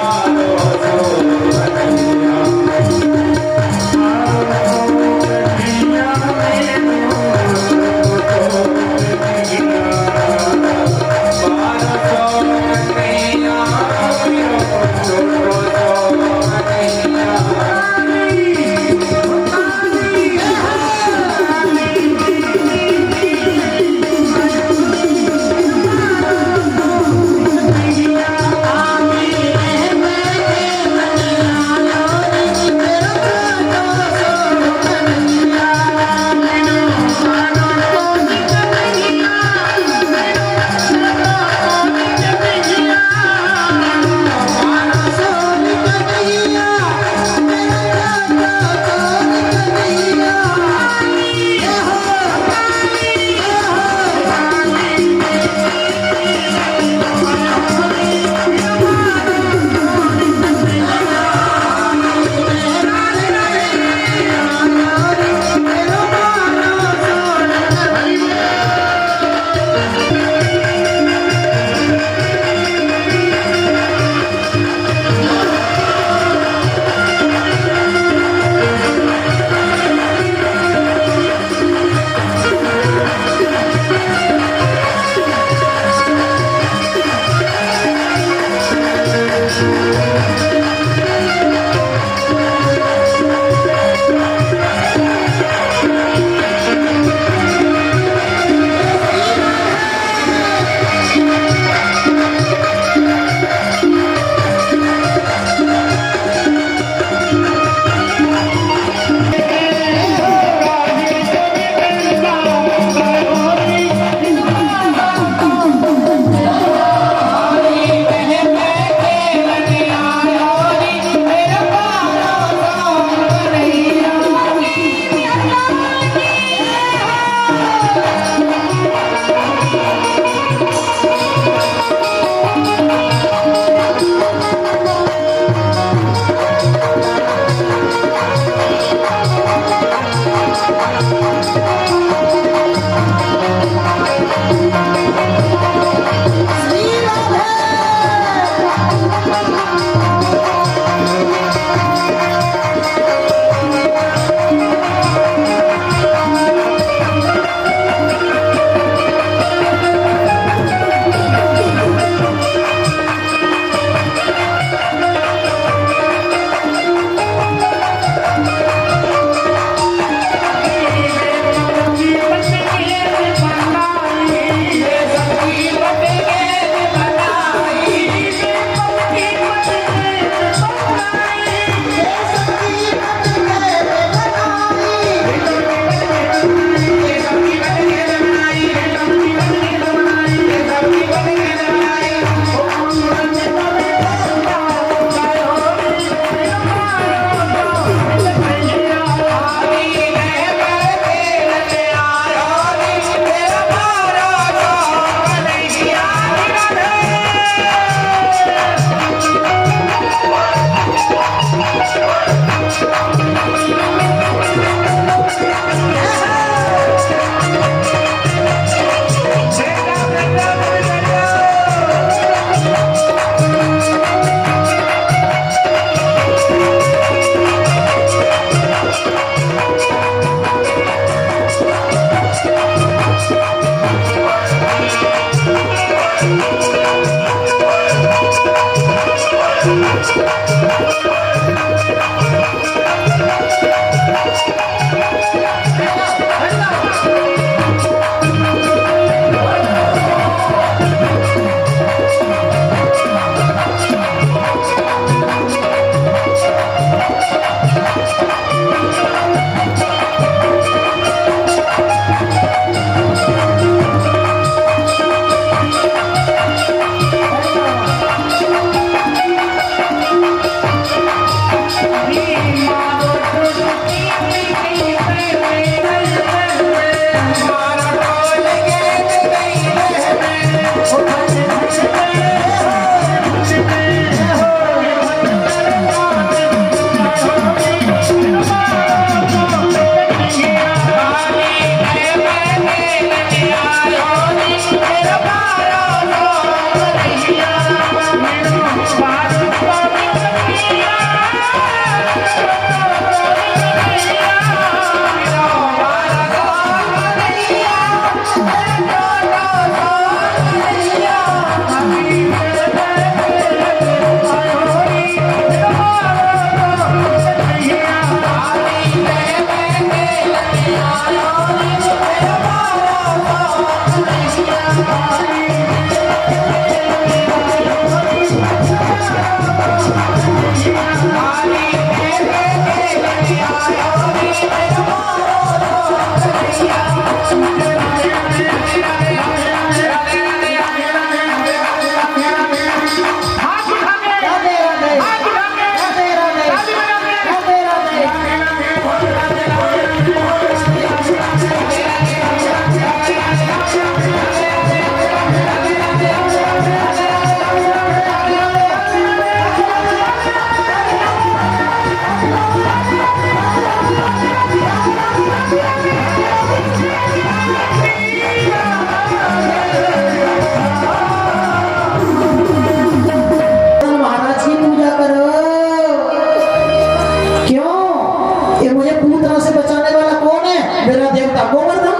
गोवर्धन,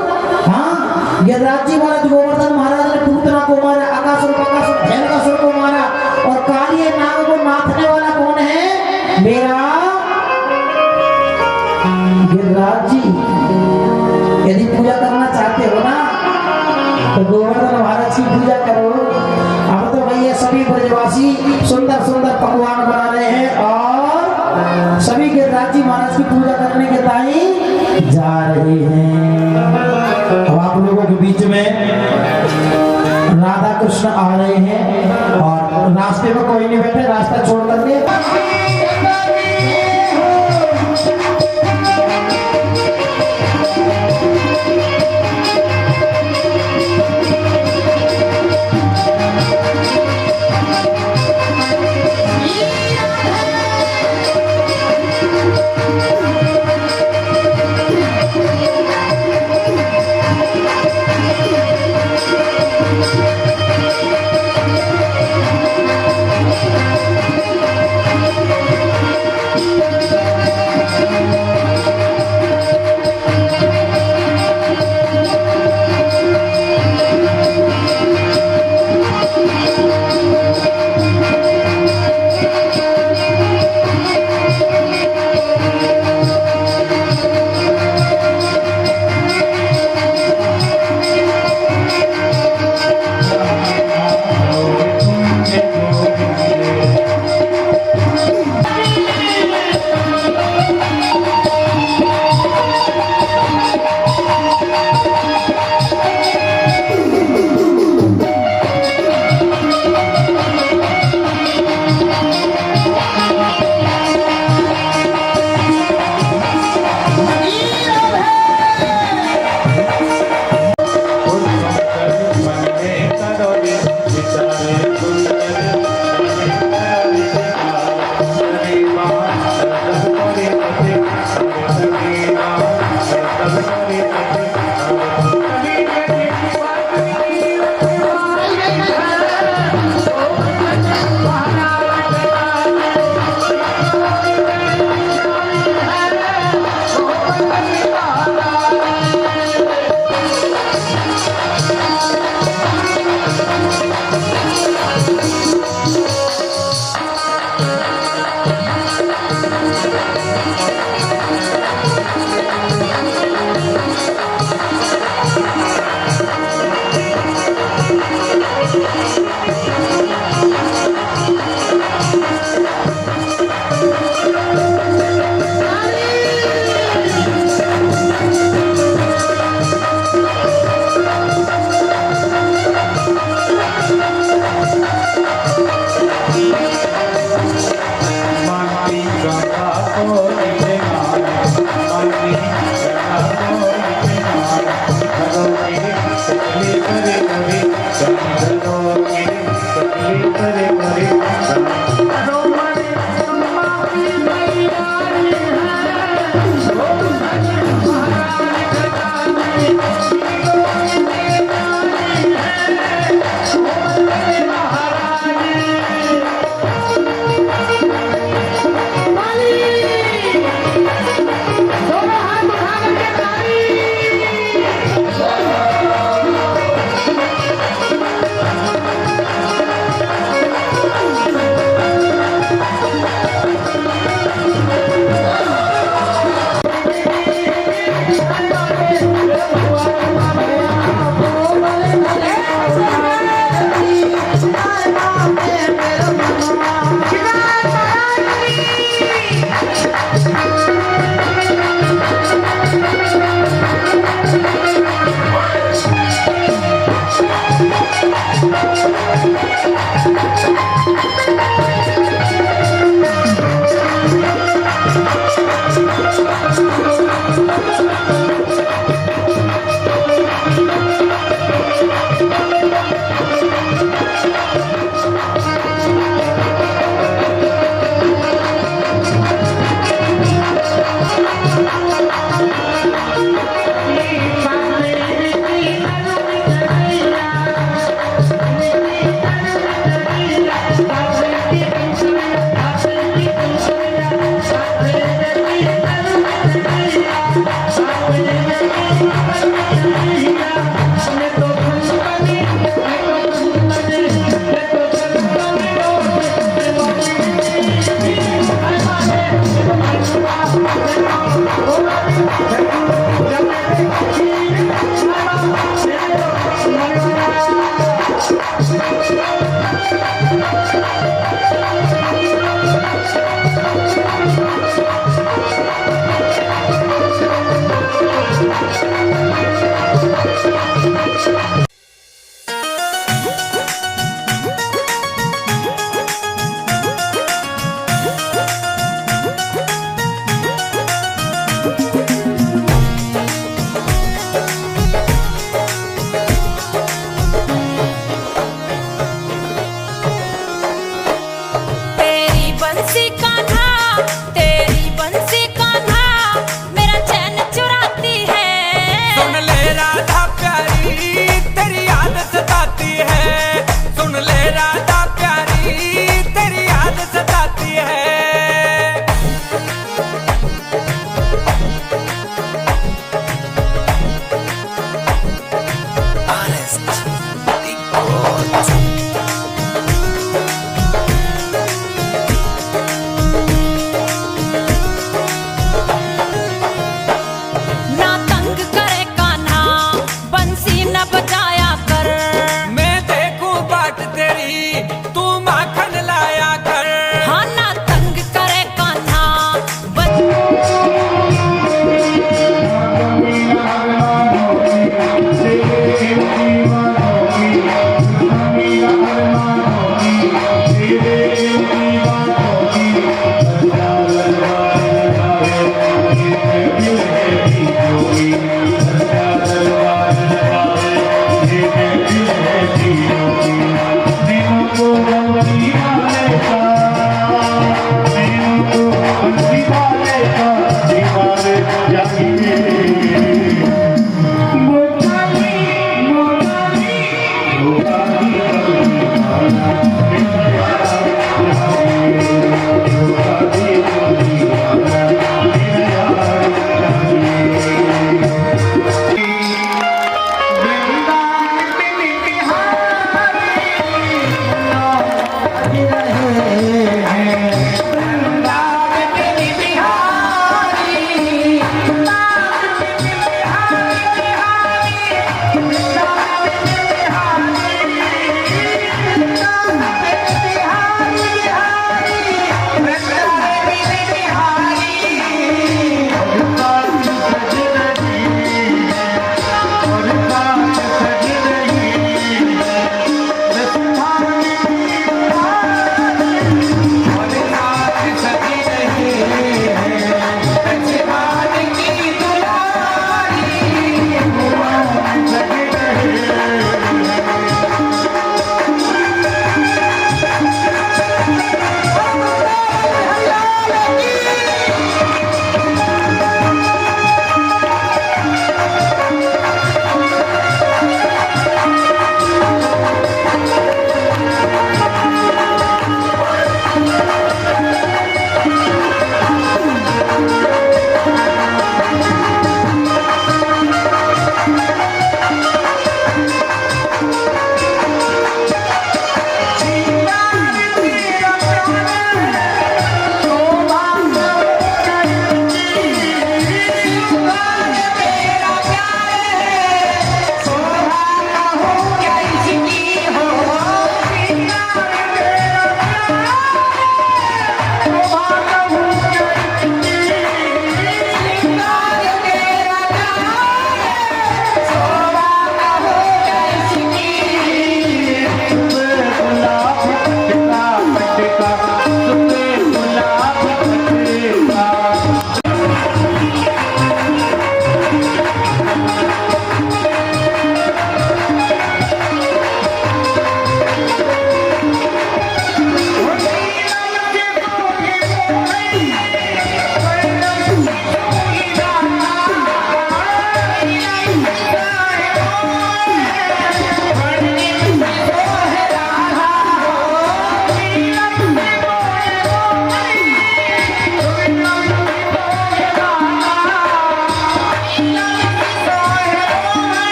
हाँ गिरिराज जी महाराज गोवर्धन महाराज ने पूतना को मारा, अकासुर भयंकासुर को मारा। और काली नाग को नाथने वाला कौन है? मेरा गिरिराज जी। यदि पूजा करना चाहते हो ना तो गोवर्धन महाराज की पूजा करो। अब तो भैया सभी ब्रजवासी सुंदर सुंदर पकवान बना रहे हैं और सभी गिरिराज जी महाराज की पूजा करने के ताई जा रहे हैं। अब आप लोगों के बीच में राधा कृष्ण आ रहे हैं और रास्ते में कोई नहीं बैठे, रास्ता छोड़ करके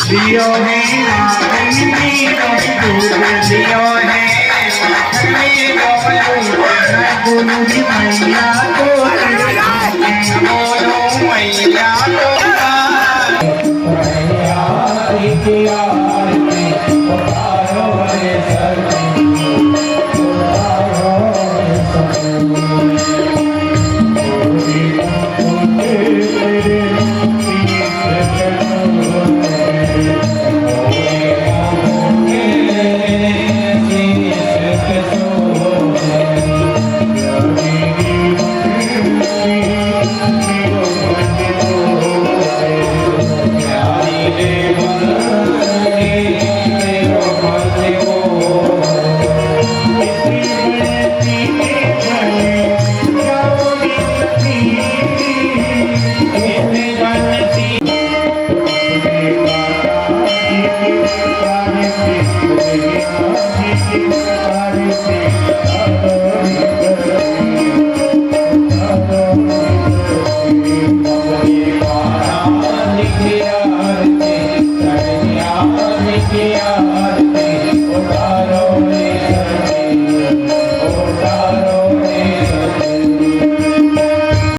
लियो है माखनी दूध लियो है माखनी गुरु जी मैया को बोलो मैया को